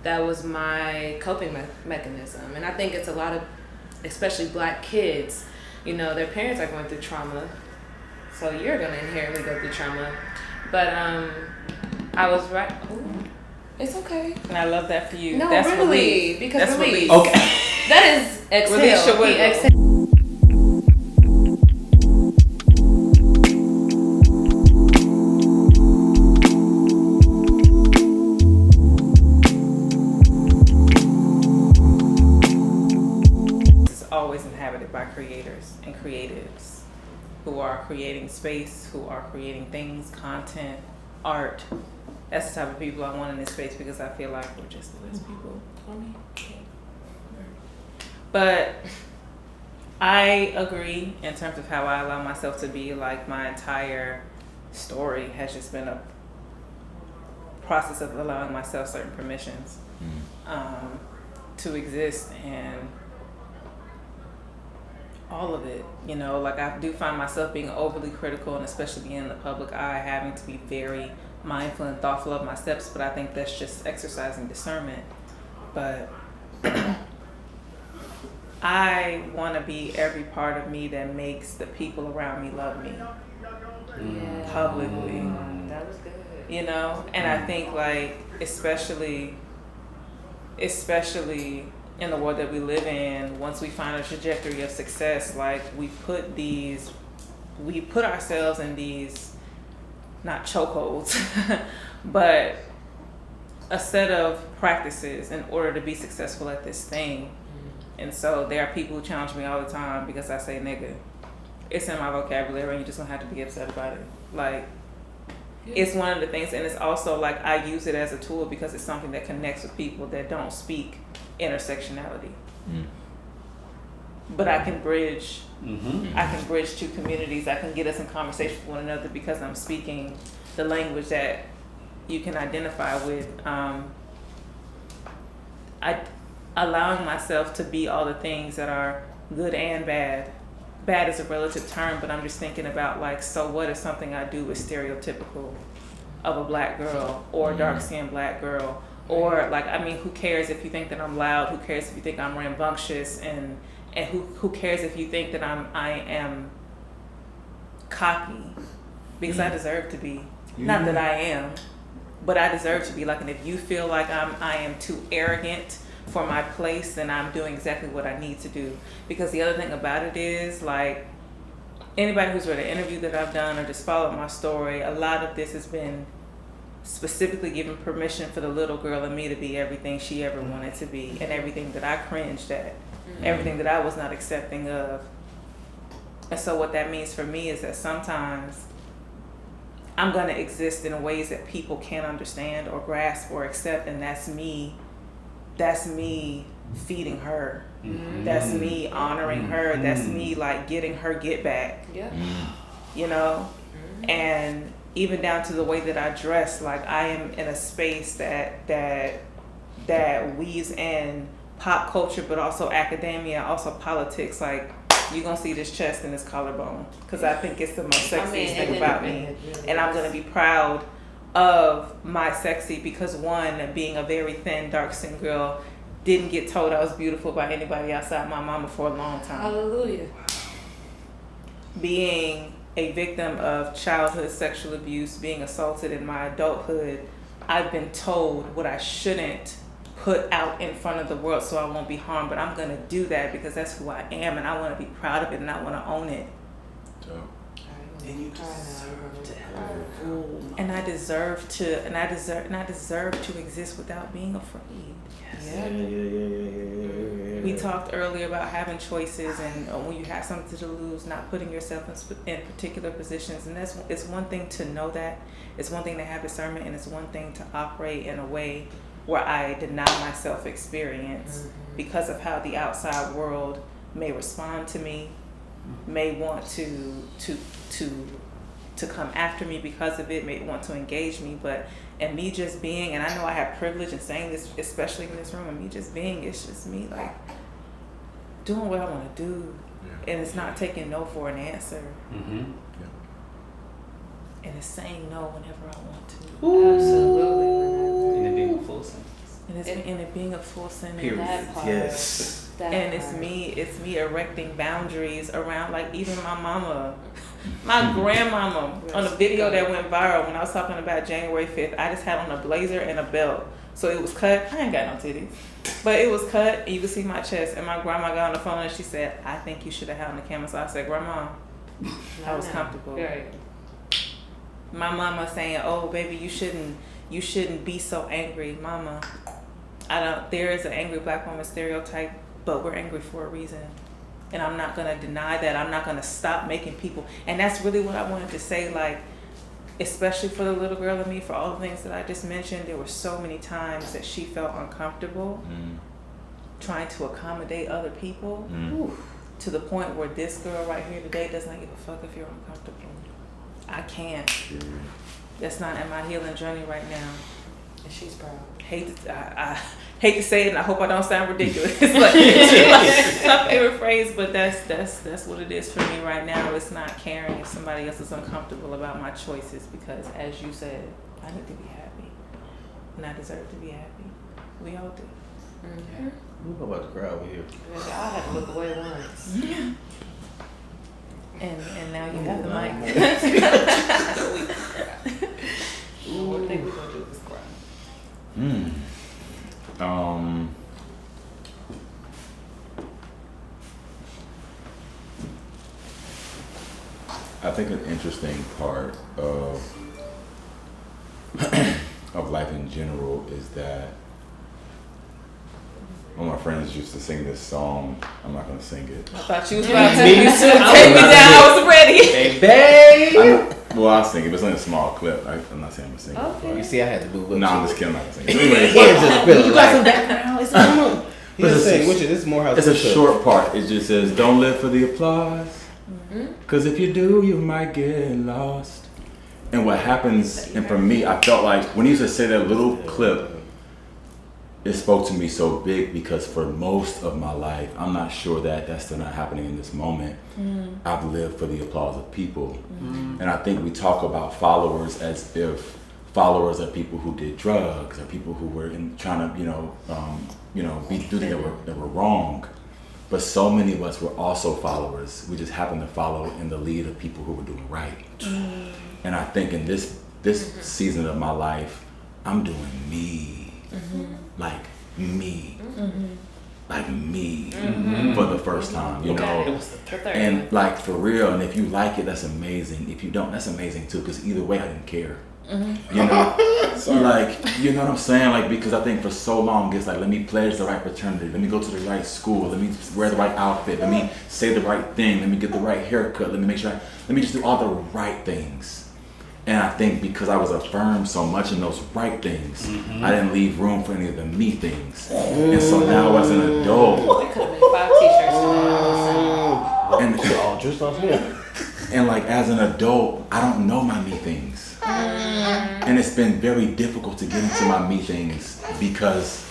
that was my coping mechanism. And I think it's a lot of, especially Black kids, you know, their parents are going through trauma, so you're going to inherently go through trauma. But I was right. Ooh, it's okay. And I love that for you. No, that's really, relief. because that's relief. Okay. That is exhale. Release your will. Exhale. Always inhabited by creators and creatives who are creating space, who are creating things, content, art. That's the type of people I want in this space, because I feel like we're just the best people. But I agree in terms of how I allow myself to be. Like, my entire story has just been a process of allowing myself certain permissions to exist, and all of it, you know, like I do find myself being overly critical, and especially being in the public eye, having to be very mindful and thoughtful of my steps, but I think that's just exercising discernment. But I want to be every part of me that makes the people around me love me publicly. That was good. You know, and I think, like, especially in the world that we live in, once we find a trajectory of success, like, we put ourselves in these, not chokeholds, but a set of practices in order to be successful at this thing. And so there are people who challenge me all the time because I say nigga. It's in my vocabulary, and you just don't have to be upset about it. Like, it's one of the things, and it's also like I use it as a tool because it's something that connects with people that don't speak intersectionality. But I can bridge two communities. I can get us in conversation with one another because I'm speaking the language that you can identify with. Allowing myself to be all the things that are good and bad. Bad is a relative term, but I'm just thinking about, like, so what if something I do is stereotypical of a Black girl or a dark-skinned Black girl? Or, like, I mean, who cares if you think that I'm loud? Who cares if you think I'm rambunctious? And who cares if you think that I am cocky? Because I deserve to be. Not that I am, but I deserve to be. Like, and if you feel like I am too arrogant for my place, then I'm doing exactly what I need to do. Because the other thing about it is, like, anybody who's read an interview that I've done or just followed my story, a lot of this has been specifically given permission for the little girl in me to be everything she ever wanted to be, and everything that I cringed at, everything that I was not accepting of. And so what that means for me is that sometimes I'm going to exist in ways that people can't understand or grasp or accept, and that's me feeding her. That's me honoring her. That's me, like, getting her get back. You know? And even down to the way that I dress, like, I am in a space that weaves in pop culture, but also academia, also politics. Like, you're gonna see this chest and this collarbone, because I think it's the most sexiest thing about me. And I'm gonna be proud of my sexy, because one, being a very thin, dark-skinned girl, didn't get told I was beautiful by anybody outside my mama for a long time. Hallelujah. Being a victim of childhood sexual abuse, being assaulted in my adulthood, I've been told what I shouldn't put out in front of the world so I won't be harmed, but I'm gonna do that because that's who I am, and I wanna be proud of it, and I wanna own it. And you deserve to have it. And I deserve to exist without being afraid. Yeah. We talked earlier about having choices, and when you have something to lose, not putting yourself in particular positions. And it's one thing to know that. It's one thing to have discernment, and it's one thing to operate in a way where I deny myself experience because of how the outside world may respond to me, may want to come after me because of it, may want to engage me, and me just being, and I know I have privilege in saying this, especially in this room, and me just being, it's just me, like, doing what I want to do, and it's not taking no for an answer, and it's saying no whenever I want to. Absolutely. And it being a full sentence. And it being a full sentence. Period. That part. Yes. That And part. it's me erecting boundaries around, like, even my mama, my grandmama, on the video that went viral when I was talking about January 5th, I just had on a blazer and a belt. So it was cut. I ain't got no titties. But it was cut, and you could see my chest. And my grandma got on the phone and she said, I think you should have had on the camera. So I said, Grandma, I was comfortable. Right. My mama saying, oh, baby, you shouldn't be so angry. Mama, there is an angry black woman stereotype, but we're angry for a reason. And I'm not going to deny that. I'm not going to stop making people. And that's really what I wanted to say, like, especially for the little girl in me, for all the things that I just mentioned, there were so many times that she felt uncomfortable trying to accommodate other people to the point where this girl right here today does not give a fuck if you're uncomfortable. I can't. That's not in my healing journey right now. And she's proud. I hate to say it, and I hope I don't sound ridiculous. It's my favorite phrase, but that's what it is for me right now. It's not caring if somebody else is uncomfortable about my choices, because, as you said, I need to be happy, and I deserve to be happy. We all do. Mm-hmm. We're about to cry over here. I had to look away once. And now you have the mic. One thing we're gonna do is cry. I think an interesting part of of life in general is that one of my friends used to sing this song. I'm not gonna sing it. I thought you was about to take me down. I was ready. Hey, babe! Well, I'll sing it, but it's only a small clip. I'm not saying I'm gonna sing Okay. it. You see, I had to move up. No, I'm just kidding. I'm not gonna sing it. Anyway, You got some background. It's normal. He's But just saying, it's- which is this is Morehouse. it's a Clip. short part. It just says, "Don't live for the applause, cause if you do, you might get lost." And what happens, and for me, I felt like when he used to say that little clip, it spoke to me so big because for most of my life, I'm not sure that that's still not happening in this moment. I've lived for the applause of people. And I think we talk about followers as if followers are people who did drugs or people who were trying to, do things that were wrong. But so many of us were also followers. We just happened to follow in the lead of people who were doing right. And I think in this season of my life, I'm doing me. Like me. Like me for the first time, you know. It was the third. And like for real, and if you like it, that's amazing. If you don't, that's amazing too, because either way I didn't care. You know? Like, you know what I'm saying? Like, because I think for so long it's like, let me pledge the right fraternity, let me go to the right school, let me wear the right outfit, let me say the right thing, let me get the right haircut, let me just do all the right things. And I think because I was affirmed so much in those right things, I didn't leave room for any of the me things. And so now as an adult, We could have made 5 t-shirts tomorrow. and Just off here. And like as an adult, I don't know my me things. And it's been very difficult to get into my me things because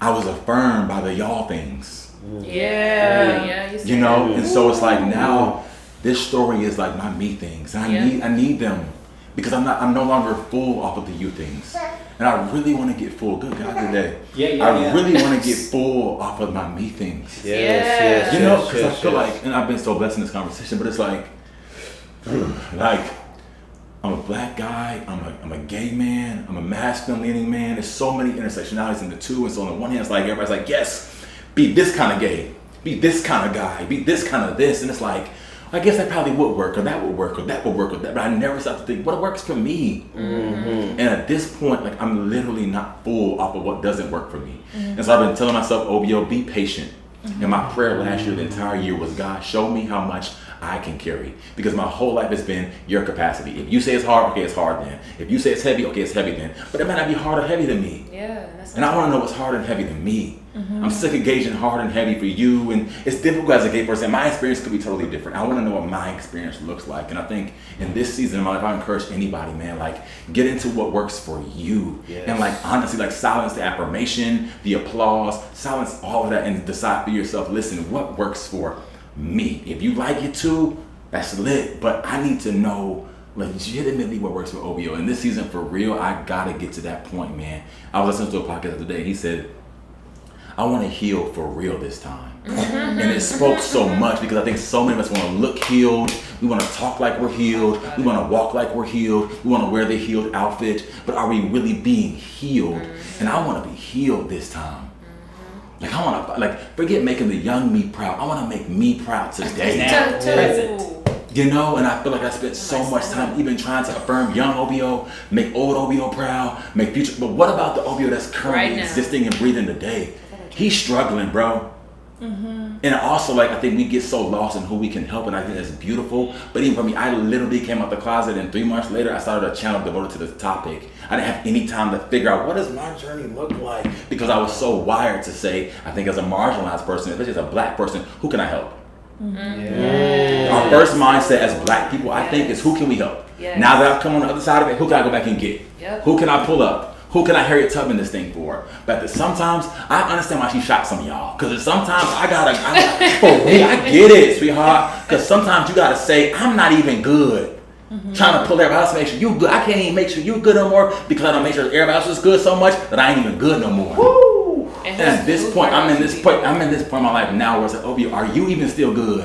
I was affirmed by the y'all things. Yeah, you You know? And so it's like now this story is like my me things. And I need them because I'm no longer full off of the you things. And I really want to get full. Good God today. I really want to get full off of my me things. Yes, You know, because I feel like, and I've been so blessed in this conversation, but it's like I'm a black guy, I'm a gay man, I'm a masculine leaning man. There's so many intersectionalities in the two. And so on the one hand, it's like everybody's like, yes, be this kind of gay, be this kind of guy, be this kind of this. And it's like, I guess that probably would work, or that would work, or that would work, or that. But I never stopped to think, what works for me? And at this point, like I'm literally not full off of what doesn't work for me. And so I've been telling myself, Obio, be patient. And my prayer last year, the entire year, was God, show me how much I can carry. Because my whole life has been your capacity. If you say it's hard, okay, it's hard then. If you say it's heavy, okay, it's heavy then. But it might not be hard or heavy than me. Yeah, And I want to know what's hard and heavy than me. I'm sick of gauging hard and heavy for you. And it's difficult as a gay person. My experience could be totally different. I want to know what my experience looks like. And I think in this season of my life, I encourage anybody, man, like get into what works for you. Yes. And like honestly, like silence the affirmation, the applause, silence all of that and decide for yourself, listen, what works for me? If you like it too, that's lit. But I need to know legitimately what works for Obio. And this season, for real, I gotta get to that point, man. I was listening to a podcast today. He said, I want to heal for real this time. And it spoke so much because I think so many of us want to look healed. We want to talk like we're healed. We want to walk like we're healed. We want to wear the healed outfit. But are we really being healed? And I want to be healed this time. Like, I want to, like, forget making the young me proud. I want to make me proud today. Now, present. You know, and I feel like I spent so much time even trying to affirm young Obio, make old Obio proud, make future. But what about the Obio that's currently existing and breathing today? He's struggling, bro. And also, like, I think we get so lost in who we can help, and I think that's beautiful. But even for me, I literally came out the closet, and 3 months later, I started a channel devoted to this topic. I didn't have any time to figure out what does my journey look like, because I was so wired to say, I think as a marginalized person, especially as a black person, who can I help? Our first mindset as black people, I think, is who can we help? Now that I've come on the other side of it, who can I go back and get? Who can I pull up? Who can I Harriet Tubman this thing for? But sometimes I understand why she shot some of y'all. Because sometimes I get it, sweetheart. Because sometimes you gotta say, I'm not even good. Trying to pull everybody else to make sure you good. I can't even make sure you good no more because I don't make sure everybody else is good so much that I ain't even good no more. Woo! And at this point, I'm in this point in my life now where it's like, Obio, are you even still good?